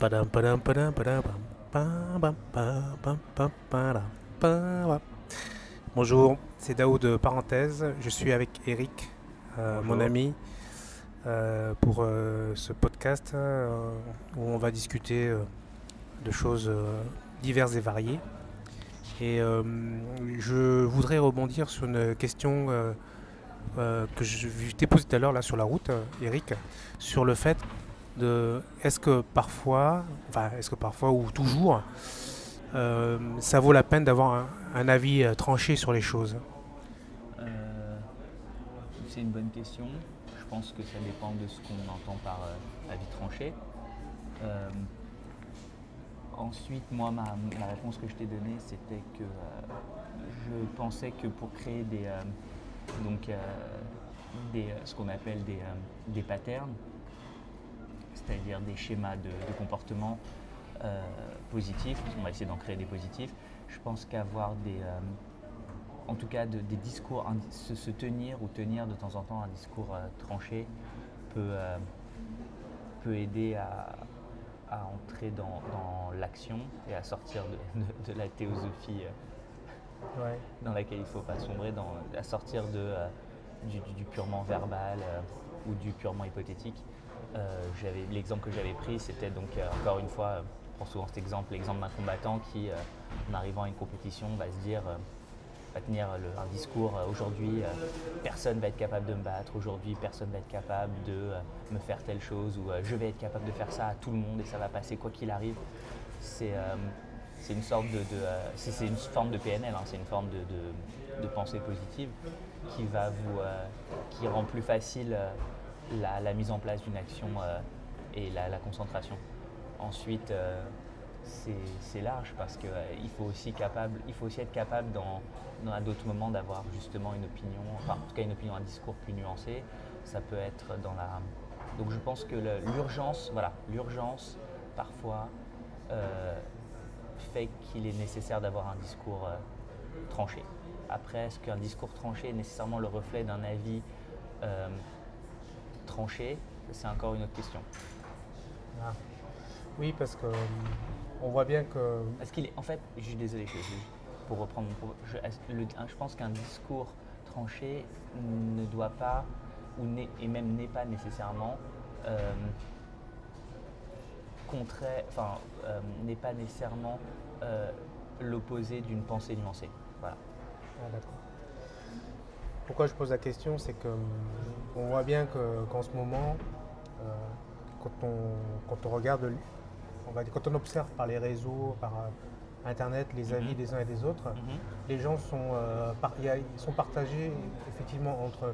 Padam, padam, padam, padam, pam, pam, pam, pam, pam, padam, pam. Bonjour, c'est Daoud Parenthèse. Je suis avec Eric, mon Bonjour. ami, pour ce podcast où on va discuter de choses diverses et variées. Et je voudrais rebondir sur une question que je t'ai posée tout à l'heure là sur la route, Eric, sur le fait de est-ce que parfois ou toujours ça vaut la peine d'avoir un avis tranché sur les choses. Euh, c'est une bonne question. Je pense que ça dépend de ce qu'on entend par avis tranché. Euh, Ensuite, moi, la réponse que je t'ai donnée, c'était que je pensais que pour créer donc, ce qu'on appelle des patterns, c'est-à-dire des schémas de comportement positifs, on va essayer d'en créer des positifs, je pense qu'avoir en tout cas des discours, se tenir ou tenir de temps en temps un discours tranché peut, peut aider à entrer dans l'action et à sortir de la théosophie Ouais. dans laquelle il ne faut pas sombrer, à sortir du purement verbal ou du purement hypothétique. L'exemple que j'avais pris, c'était donc encore une fois, je prends souvent cet exemple, l'exemple d'un combattant qui, en arrivant à une compétition, va se dire va tenir un discours aujourd'hui, personne va être capable de me battre, aujourd'hui personne va être capable de me faire telle chose, ou je vais être capable de faire ça à tout le monde et ça va passer quoi qu'il arrive. C'est une sorte c'est une forme de PNL, hein, c'est une forme de pensée positive qui rend plus facile la mise en place d'une action et la concentration. Ensuite, c'est large parce qu'il il faut aussi être capable à d'autres moments d'avoir justement une opinion, enfin en tout cas une opinion, un discours plus nuancé. Ça peut être dans la. Donc je pense que l'urgence parfois euh, fait qu'il est nécessaire d'avoir un discours tranché. Après, est-ce qu'un discours tranché est nécessairement le reflet d'un avis euh, tranché? C'est encore une autre question. Ah. Oui, parce que on voit bien que Est-ce qu'il est, en fait, je suis désolé, pour reprendre mon propos, je pense qu'un discours tranché ne doit pas, et même n'est pas nécessairement euh, n'est pas nécessairement euh, l'opposé d'une pensée nuancée. Voilà. ah, d'accord. Pourquoi je pose la question, c'est que on voit bien qu'en ce moment, euh, quand on regarde, quand on observe par les réseaux, par Internet, les avis Mhm. des uns et des autres, Mhm. les gens ils sont partagés effectivement entre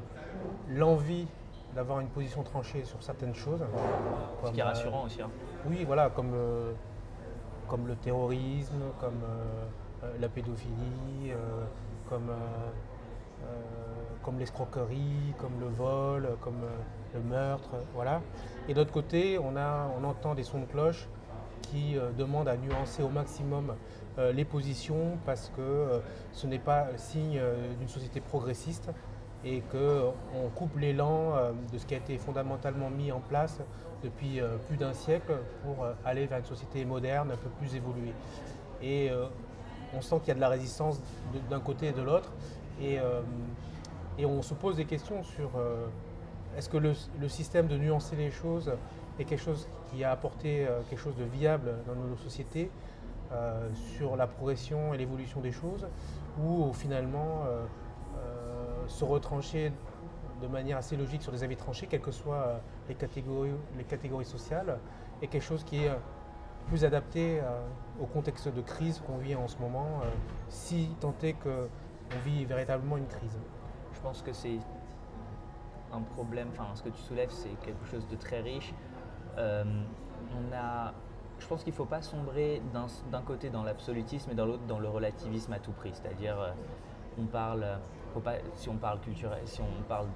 l'envie d'avoir une position tranchée sur certaines choses, Ce comme qui est rassurant aussi, hein. oui, voilà, comme le terrorisme, comme la pédophilie, comme comme l'escroquerie, comme le vol, comme le meurtre, voilà. Et d'autre côté, on entend des sons de cloche qui demandent à nuancer au maximum les positions parce que ce n'est pas signe d'une société progressiste et qu'on coupe l'élan de ce qui a été fondamentalement mis en place depuis plus d'un siècle pour aller vers une société moderne, un peu plus évoluée. Et on sent qu'il y a de la résistance d'un côté et de l'autre. Et, euh, et on se pose des questions sur est-ce que le système de nuancer les choses est quelque chose qui a apporté quelque chose de viable dans nos sociétés sur la progression et l'évolution des choses, ou finalement se retrancher de manière assez logique sur des avis tranchés, quelles que soient les catégories sociales, est quelque chose qui est plus adapté au contexte de crise qu'on vit en ce moment, si tant est qu'on vit véritablement une crise. Je pense que c'est un problème, enfin ce que tu soulèves, c'est quelque chose de très riche. Euh, on a, je pense qu'il ne faut pas sombrer d'un côté dans l'absolutisme et dans l'autre dans le relativisme à tout prix. C'est-à-dire, on parle, faut pas, si on parle culturel, si on parle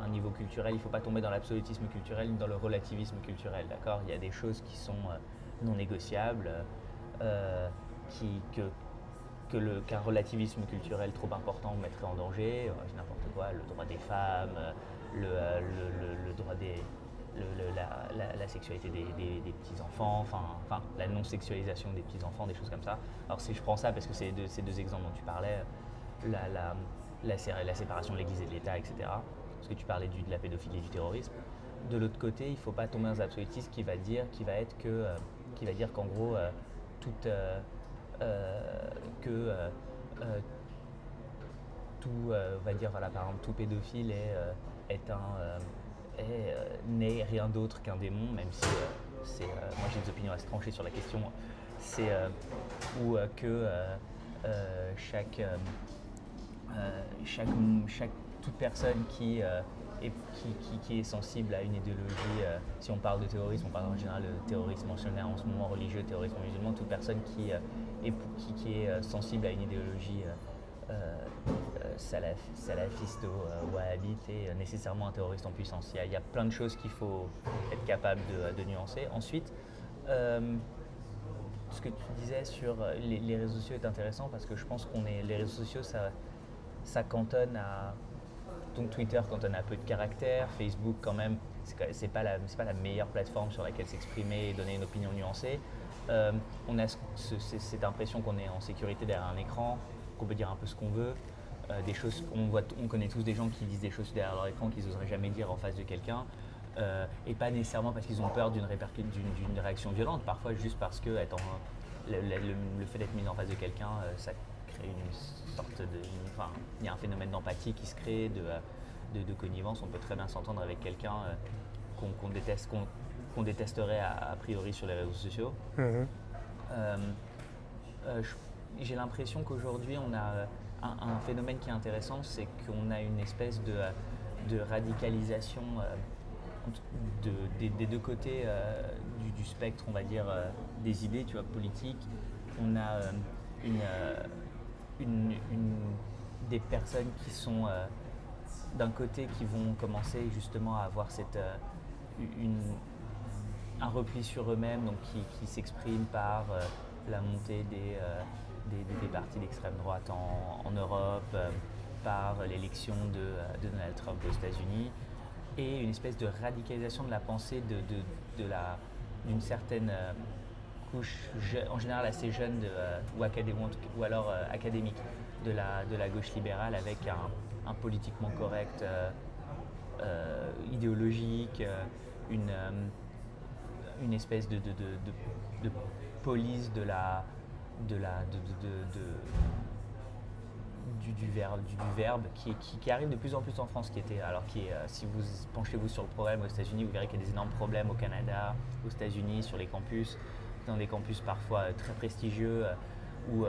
un niveau culturel, il ne faut pas tomber dans l'absolutisme culturel ni dans le relativisme culturel. D'accord. Il y a des choses qui sont non négociables, euh, qui, qu'un relativisme culturel trop important mettrait en danger, n'importe quoi, le droit des femmes, le droit la sexualité des petits-enfants, enfin la non-sexualisation des petits-enfants, des choses comme ça. Alors si je prends ça parce que c'est ces deux exemples dont tu parlais, la séparation de l'Église et de l'État, etc. Parce que tu parlais de la pédophilie et du terrorisme. De l'autre côté, il ne faut pas tomber dans un absolutisme qui va dire qu'en gros, on va dire, voilà, par exemple, tout pédophile n'est rien d'autre qu'un démon, même si moi j'ai des opinions assez tranchées sur la question. Toute personne qui est sensible à une idéologie, si on parle de terrorisme, on parle en général de terrorisme en ce moment religieux, terrorisme musulman, toute personne qui est sensible à une idéologie salafiste ou wahhabite est nécessairement un terroriste en puissance. Il y a plein de choses qu'il faut être capable de nuancer. Ensuite, ce que tu disais sur les réseaux sociaux est intéressant parce que je pense les réseaux sociaux, ça cantonne à... Donc Twitter cantonne à peu de caractères, Facebook quand même, c'est pas la meilleure plateforme sur laquelle s'exprimer et donner une opinion nuancée. On a cette impression qu'on est en sécurité derrière un écran, qu'on peut dire un peu ce qu'on veut. On connaît tous des gens qui disent des choses derrière leur écran qu'ils n'oseraient jamais dire en face de quelqu'un. Et pas nécessairement parce qu'ils ont peur d'une réaction violente, parfois juste parce que le fait d'être mis en face de quelqu'un, ça crée une sorte il y a un phénomène d'empathie qui se crée, de connivence. On peut très bien s'entendre avec quelqu'un qu'on détesterait a priori sur les réseaux sociaux. J'ai l'impression qu'aujourd'hui on a un phénomène qui est intéressant, c'est qu'on a une espèce de radicalisation des deux côtés du spectre, on va dire, des idées, tu vois, politiques. On a des personnes qui sont d'un côté qui vont commencer justement à avoir un repli sur eux-mêmes, donc qui s'expriment par la montée des partis d'extrême droite en Europe, par l'élection de Donald Trump aux États-Unis, et une espèce de radicalisation de la pensée d'une certaine couche, en général assez jeune ou alors académique de la gauche libérale, avec un politiquement correct idéologique, une espèce de police du verbe qui arrive de plus en plus en France, si vous penchez-vous sur le problème aux États-Unis, vous verrez qu'il y a des énormes problèmes au Canada, aux États-Unis, sur les campus, dans des campus parfois très prestigieux, où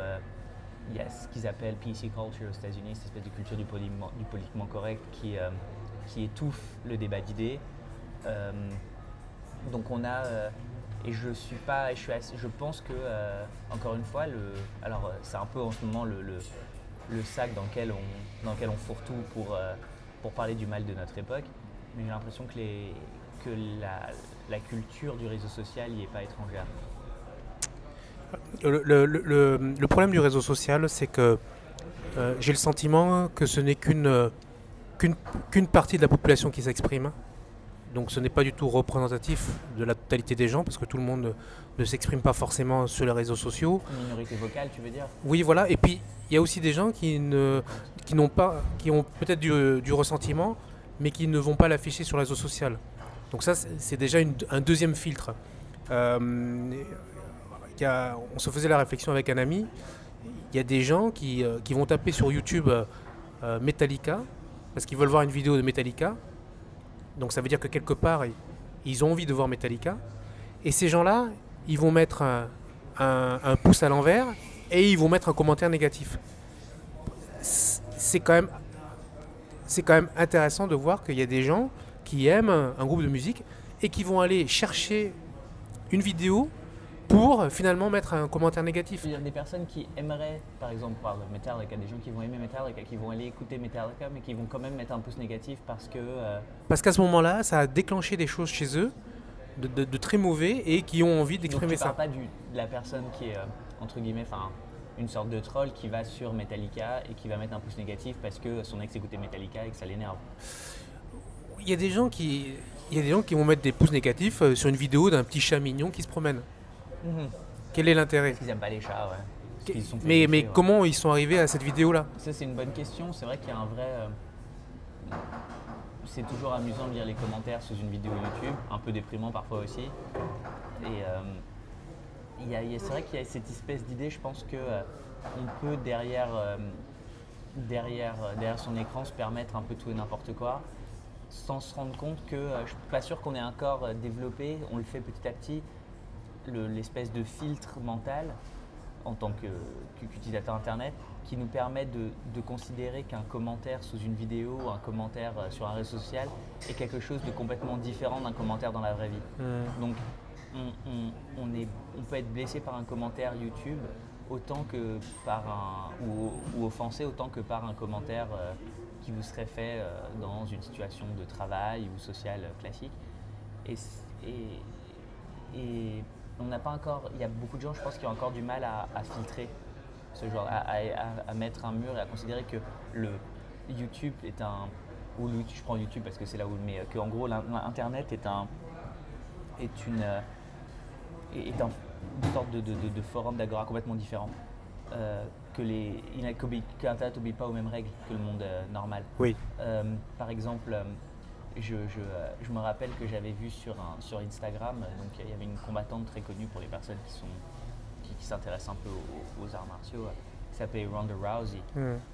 il y a ce qu'ils appellent PC culture aux États-Unis, cette espèce de culture du politiquement correct qui étouffe le débat d'idées. Donc on a et je pense que encore une fois c'est un peu en ce moment le sac dans lequel on fourre tout pour parler du mal de notre époque, mais j'ai l'impression que la culture du réseau social n'y est pas étrangère. Le problème du réseau social, c'est que j'ai le sentiment que ce n'est qu'une partie de la population qui s'exprime. Donc ce n'est pas du tout représentatif de la totalité des gens, parce que tout le monde ne s'exprime pas forcément sur les réseaux sociaux. Une minorité vocale, tu veux dire? Oui, voilà. Et puis il y a aussi des gens qui ont peut-être du ressentiment, mais qui ne vont pas l'afficher sur le réseau social. Donc ça, c'est déjà un deuxième filtre. On se faisait la réflexion avec un ami. Il y a des gens qui vont taper sur YouTube Metallica, parce qu'ils veulent voir une vidéo de Metallica. Donc ça veut dire que quelque part, ils ont envie de voir Metallica. Et ces gens-là, ils vont mettre un pouce à l'envers et ils vont mettre un commentaire négatif. C'est quand même intéressant de voir qu'il y a des gens qui aiment un groupe de musique et qui vont aller chercher une vidéo pour finalement mettre un commentaire négatif. Il y a des personnes qui aimeraient, par exemple, Metallica, des gens qui vont aimer Metallica, qui vont aller écouter Metallica, mais qui vont quand même mettre un pouce négatif parce que... Parce qu'à ce moment-là, ça a déclenché des choses chez eux de très mauvais et qui ont envie d'exprimer ça. Donc tu parles pas de la personne qui est, entre guillemets, une sorte de troll qui va sur Metallica et qui va mettre un pouce négatif parce que son ex écoutait Metallica et que ça l'énerve. il y a des gens qui, il y a des gens qui vont mettre des pouces négatifs sur une vidéo d'un petit chat mignon qui se promène. Mhm. Quel est l'intérêt? Parce qu'ils n'aiment pas les chats, ouais. Parce qu'ils se sont fait Mais bouffer, ouais. comment ils sont arrivés à cette vidéo-là? Ça, c'est une bonne question. C'est vrai qu'il y a un vrai. C'est toujours amusant de lire les commentaires sous une vidéo YouTube, un peu déprimant parfois aussi. Et c'est vrai qu'il y a cette espèce d'idée, je pense que on peut derrière son écran se permettre un peu tout et n'importe quoi, sans se rendre compte que je ne suis pas sûr qu'on ait encore développé, on le fait petit à petit, l'espèce de filtre mental en tant qu'utilisateur internet qui nous permet de considérer qu'un commentaire sous une vidéo ou un commentaire sur un réseau social est quelque chose de complètement différent d'un commentaire dans la vraie vie. Donc on peut être blessé par un commentaire YouTube autant que par ou offensé autant que par un commentaire qui vous serait fait dans une situation de travail ou sociale classique. Et on n'a pas encore, il y a beaucoup de gens, je pense, qui ont encore du mal à filtrer ce genre, à mettre un mur et à considérer que le YouTube est ou je prends YouTube parce que c'est là où, mais qu'en gros l'internet est une sorte de forum d'agora complètement différent. Que l'internet n'obéit pas aux mêmes règles que le monde normal. Oui. Par exemple, je me rappelle que j'avais vu sur Instagram, donc il y avait une combattante très connue pour les personnes qui s'intéressent un peu aux arts martiaux, qui s'appelait Ronda Rousey,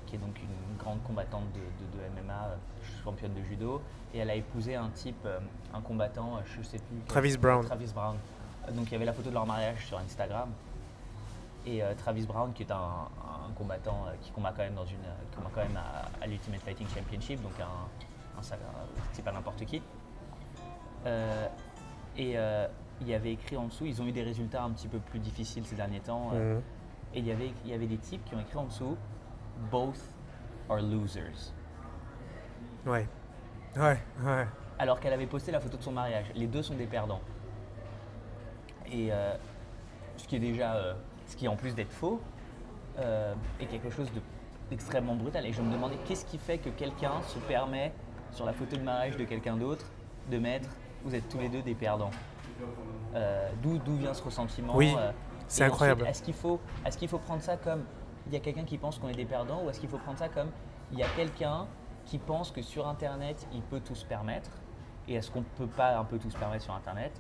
qui est donc une grande combattante de MMA, championne de judo, et elle a épousé un type, un combattant, je ne sais plus. Travis Brown. Donc il y avait la photo de leur mariage sur Instagram. Et Travis Brown, qui est un combattant qui combat quand même à l'Ultimate Fighting Championship, donc c'est pas n'importe qui. Il y avait écrit en dessous, ils ont eu des résultats un petit peu plus difficiles ces derniers temps. Et il y avait des types qui ont écrit en dessous « Both are losers ». Ouais. Alors qu'elle avait posté la photo de son mariage. Les deux sont des perdants. Et ce qui en plus d'être faux, est quelque chose d'extrêmement brutal. Et je me demandais qu'est-ce qui fait que quelqu'un se permet, sur la photo de mariage de quelqu'un d'autre, de mettre « vous êtes tous les deux des perdants ». D'où vient ce ressentiment? Oui, c'est incroyable. Ensuite, est-ce qu'il faut prendre ça comme il y a quelqu'un qui pense qu'on est des perdants, ou est-ce qu'il faut prendre ça comme il y a quelqu'un qui pense que sur Internet, il peut tout se permettre? Et est-ce qu'on ne peut pas un peu tout se permettre sur Internet?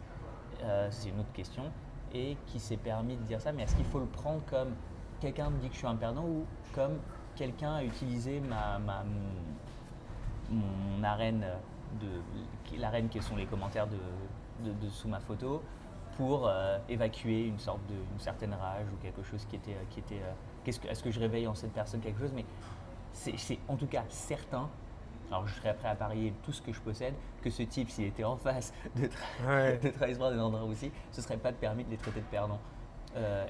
C'est une autre question. Et qui s'est permis de dire ça, mais est-ce qu'il faut le prendre comme quelqu'un me dit que je suis un perdant, ou comme quelqu'un a utilisé mon arène, l'arène qui sont les commentaires de sous ma photo, pour évacuer une certaine rage ou quelque chose qui était est-ce que je réveille en cette personne quelque chose? Mais c'est en tout cas certain. Alors je serais prêt à parier tout ce que je possède que ce type, s'il était en face de Travis Brown et d'Andra aussi, ce ne serait pas de permis de les traiter de perdants.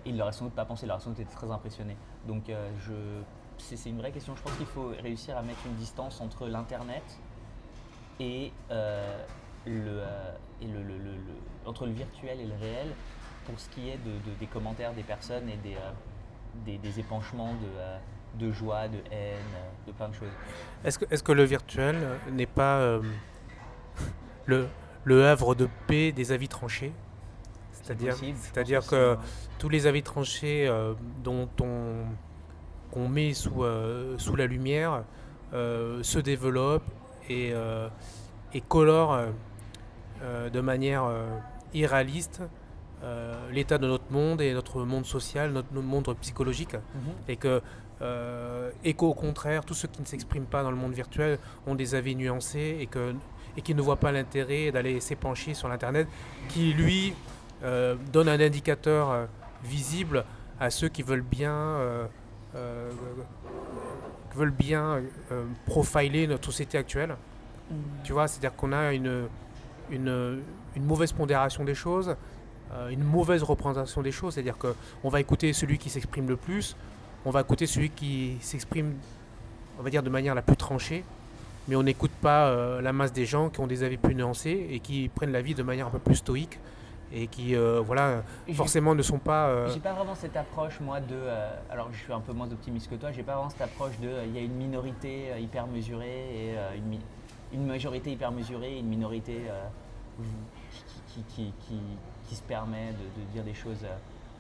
Il ne l'aurait sans doute pas pensé, il aurait sans doute été très impressionné. Donc c'est une vraie question. Je pense qu'il faut réussir à mettre une distance entre l'Internet et entre le virtuel et le réel pour ce qui est des commentaires des personnes et des épanchements de joie, de haine, de plein de choses. Est-ce que le virtuel n'est pas le havre de paix des avis tranchés? C'est-à-dire que tous les avis tranchés qu'on met sous la lumière se développent et colorent de manière irréaliste l'état de notre monde et notre monde social, notre monde psychologique. Et qu'au contraire, tous ceux qui ne s'expriment pas dans le monde virtuel ont des avis nuancés et qui ne voient pas l'intérêt d'aller s'épancher sur l'Internet, qui lui donne un indicateur visible à ceux qui veulent bien profiler notre société actuelle. Tu vois, c'est-à-dire qu'on a une mauvaise pondération des choses, une mauvaise représentation des choses, c'est-à-dire qu'on va écouter celui qui s'exprime le plus, on va écouter celui qui s'exprime, on va dire, de manière la plus tranchée, mais on n'écoute pas la masse des gens qui ont des avis plus nuancés et qui prennent la vie de manière un peu plus stoïque et qui, forcément ne sont pas... J'ai pas vraiment cette approche, moi, alors je suis un peu moins optimiste que toi, j'ai pas vraiment cette approche il y a une minorité hyper mesurée et une majorité hyper mesurée, une minorité qui se permet de dire des choses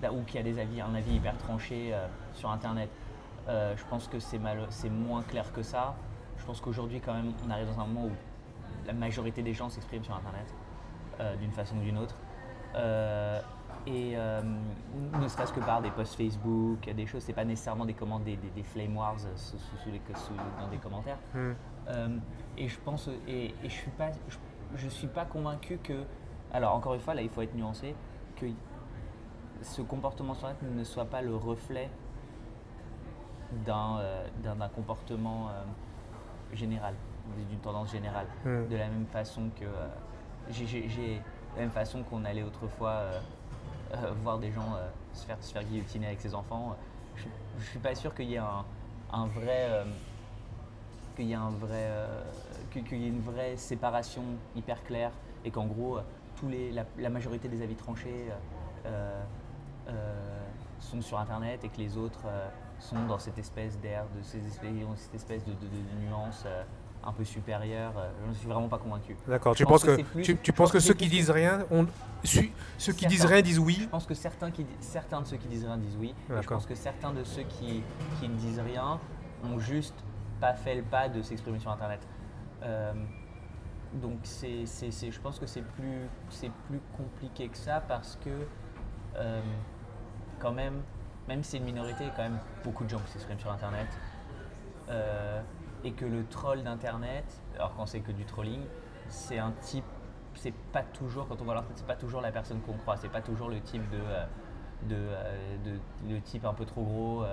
ou qui a un avis hyper tranché sur Internet. Je pense que c'est moins clair que ça. Je pense qu'aujourd'hui, quand même, on arrive dans un moment où la majorité des gens s'expriment sur Internet d'une façon ou d'une autre. Ne serait-ce que par des posts Facebook, des choses, c'est pas nécessairement des flame wars dans des commentaires. Et je pense, et je suis pas convaincu que, alors encore une fois, là il faut être nuancé, que ce comportement sur Internet ne soit pas le reflet d'un comportement général, d'une tendance générale. De la même façon que de la même façon qu'on allait autrefois voir des gens se faire guillotiner avec ses enfants, je suis pas sûr qu'il y ait une vraie séparation hyper claire et qu'en gros la majorité des avis tranchés sont sur Internet et que les autres sont dans cette espèce d'air, cette espèce de nuance un peu supérieure. Je ne suis vraiment pas convaincu. D'accord, tu penses que ceux qui disent rien, disent rien disent oui? Je pense que certains de ceux qui disent rien disent oui. Et je pense que certains de ceux qui ne disent rien ont juste pas fait le pas de s'exprimer sur Internet. Donc je pense que c'est plus compliqué que ça parce que quand même si c'est une minorité, il y a quand même beaucoup de gens qui s'expriment sur Internet. Et que le troll d'Internet, alors quand c'est que du trolling, c'est un type, c'est pas toujours, quand on voit leur tête, c'est pas toujours la personne qu'on croit, c'est pas toujours le type le type un peu trop gros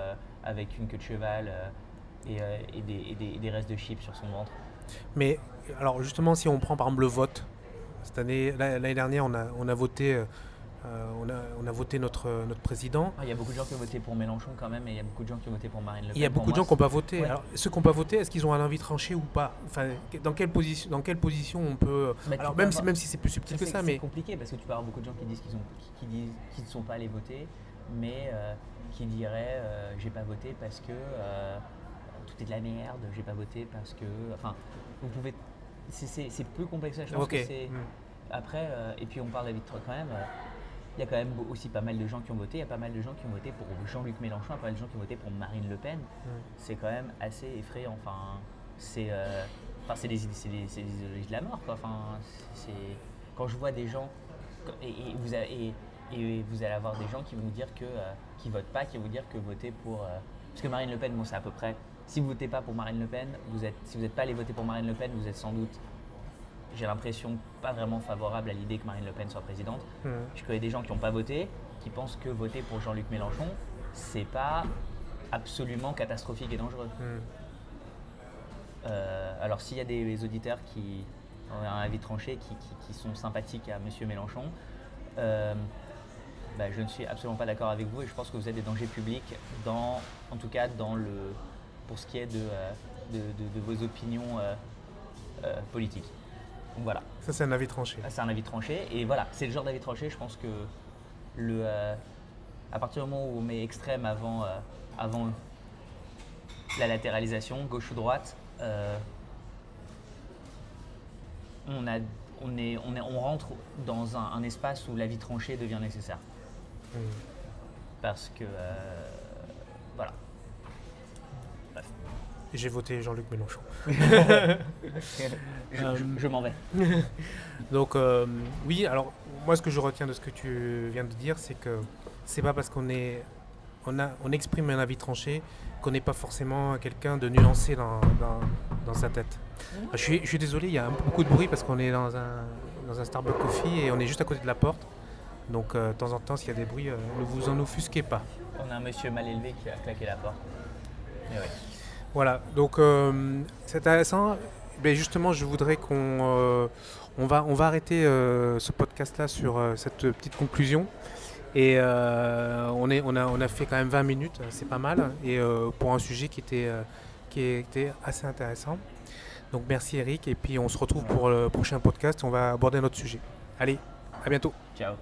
avec une queue de cheval et des restes de chips sur son ventre. Mais alors justement, si on prend par exemple le vote, cette année, l'année dernière, on a voté. On a voté notre président. Il y a beaucoup de gens qui ont voté pour Mélenchon quand même, et il y a beaucoup de gens qui ont voté pour Marine Le Pen. Il y a beaucoup de gens qui n'ont pas voté. Ouais. Alors, ceux qui n'ont pas voté, est-ce qu'ils ont un avis tranché ou pas? Enfin, dans quelle position on peut... Alors même si c'est plus subtil que ça, mais... C'est compliqué parce que tu peux avoir beaucoup de gens qui disent qu'ils ne sont pas allés voter, mais qui diraient j'ai pas voté parce que tout est de la merde, j'ai pas voté parce que... Enfin, vous pouvez... C'est plus complexe. Je pense que c'est... Après, et puis on parle d'avis de quand même... Il y a quand même aussi pas mal de gens qui ont voté. Il y a pas mal de gens qui ont voté pour Jean-Luc Mélenchon, pas mal de gens qui ont voté pour Marine Le Pen. C'est quand même assez effrayant. Enfin, c'est des idéologies de la mort, quoi. Enfin, quand je vois des gens, et vous allez avoir des gens qui vont vous dire qui votent pas, qui vont vous dire que voter pour... parce que Marine Le Pen, bon, c'est à peu près... Si vous votez pas pour Marine Le Pen, si vous n'êtes pas allé voter pour Marine Le Pen, vous êtes sans doute... J'ai l'impression pas vraiment favorable à l'idée que Marine Le Pen soit présidente. Je connais des gens qui n'ont pas voté, qui pensent que voter pour Jean-Luc Mélenchon, c'est pas absolument catastrophique et dangereux. Alors s'il y a des auditeurs qui ont un avis tranché, qui sont sympathiques à Monsieur Mélenchon, je ne suis absolument pas d'accord avec vous et je pense que vous êtes des dangers publics, en tout cas pour ce qui est de vos opinions politiques. Donc voilà. Ça, c'est un avis tranché. C'est un avis tranché. Et voilà, c'est le genre d'avis tranché. Je pense que à partir du moment où on met extrême avant la latéralisation, gauche ou droite, on rentre dans un espace où l'avis tranché devient nécessaire. Parce que voilà. Bref. J'ai voté Jean-Luc Mélenchon. Je m'en vais. Donc oui, alors moi ce que je retiens de ce que tu viens de dire, c'est que c'est pas parce qu'on exprime un avis tranché qu'on n'est pas forcément quelqu'un de nuancé dans sa tête. Je suis désolé, il y a beaucoup de bruit parce qu'on est dans un Starbucks Coffee et on est juste à côté de la porte. Donc de temps en temps, s'il y a des bruits, ne vous en offusquez pas. On a un monsieur mal élevé qui a claqué la porte. Mais ouais. Voilà, donc c'est intéressant. Mais justement, je voudrais on va arrêter ce podcast-là sur cette petite conclusion. Et on a fait quand même 20 minutes, c'est pas mal. Et pour un sujet qui était assez intéressant. Donc merci Eric. Et puis on se retrouve pour le prochain podcast. On va aborder notre sujet. Allez, à bientôt. Ciao.